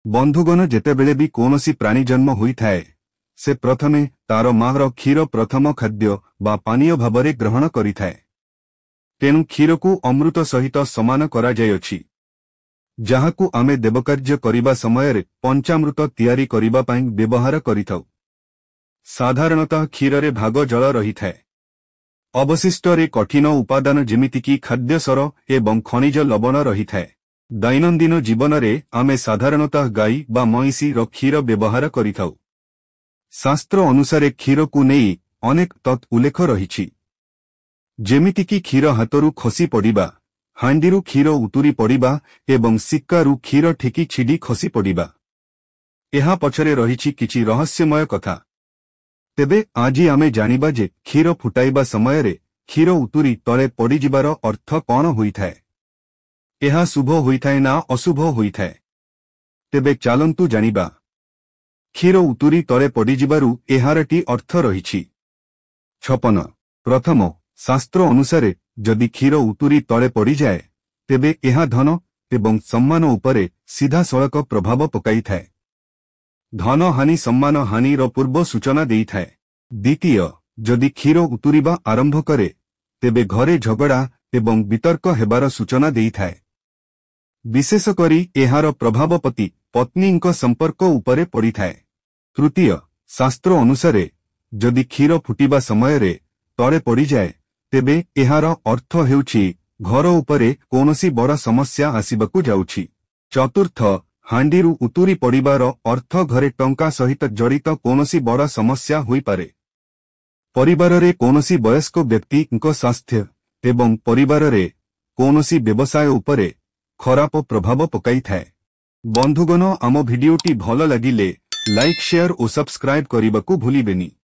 बंधुगण जेतेबेले भी कोनोसी प्राणी जन्म होइथाए से प्रथमे तार मार क्षीर प्रथम खाद्य बा पानीय भावरे ग्रहण करिथाए। तेणु क्षीर को अमृत सहित समान करा जायछि, जहाकू आमे देवकार्य करिबा समयरे पंचामृत तैयारी करिबा पई व्यवहार करिथाउ। साधारणतः क्षीर भाग जल रहिथाए। अवशिष्ट रे कठिन उपादान जेमितिकी खाद्यसर एवं खनिज लवण रहिथाए। दैनंदिन जीवन रे आमे साधारणतः गाई बा महिषी रो क्षीर व्यवहार करिथाउ। शास्त्र अनुसारे क्षीर को नहीं अनेक तत् उल्लेख रहिछि, जेमितिकी क्षीर हाथरू खसी पड़िबा, हांडीरू क्षीर उतुरी पड़िबा एवं सिक्कारु क्षीर ठेकी छिडी खसी पड़िबा। एहा पछरे रहिछि किछि रहस्यमय कथा। तेबे आजी आमे जानिबा जे क्षीर फुटाइबा समयरे क्षीर उतुरी तले पड़िजिबार अर्थ कौन होइथाए। एहा शुभ होइथाए ना अशुभ होइथाए। तेबे चालंतु जानिबा। क्षीर उतुरी तले पड़िजिबारु एहारटी अर्थ रहिछि। 56 प्रथम शास्त्र अनुसारे जदि क्षीर उतुरी तले पड़ी जाए तेबे एहा धन एवं सम्मान उपरे सीधा सड़क प्रभाव पकाइथाए। धन हानि सम्मान हानि रो पूर्व सूचना देइथाए। द्वितीय, जदि क्षीर उतुरीबा आरंभ करे तेबे घरे झगड़ा एवं वितर्क हेबार सूचना देइथाए। विशेष करी एहार प्रभाव पति पत्नींक संपर्क उपरे पड़िथाए। तृतीय, शास्त्र अनुसारे जदि क्षीर फुटिबा समयरे तले पड़ी जाए तेबे एहार अर्थ हेउछि घर उपरे कोनोसी बड़ समस्या आसिबाकू जाउछि। चतुर्थ, हांडीरू उतुरी पड़िबार अर्थ घरे टंका सहित जड़ित कोनोसी बड़ समस्या होई पारे। परिवाररे कोनोसी वयस्क व्यक्तिंक स्वास्थ्य एवं परिवाररे कोनोसी व्यवसाय उपरे खराब प्रभाव पकाइथाए। बंधुगण, आम भिडियोटी भल लागिले लाइक शेयर और सब्सक्राइब करने को भूलिबेनी।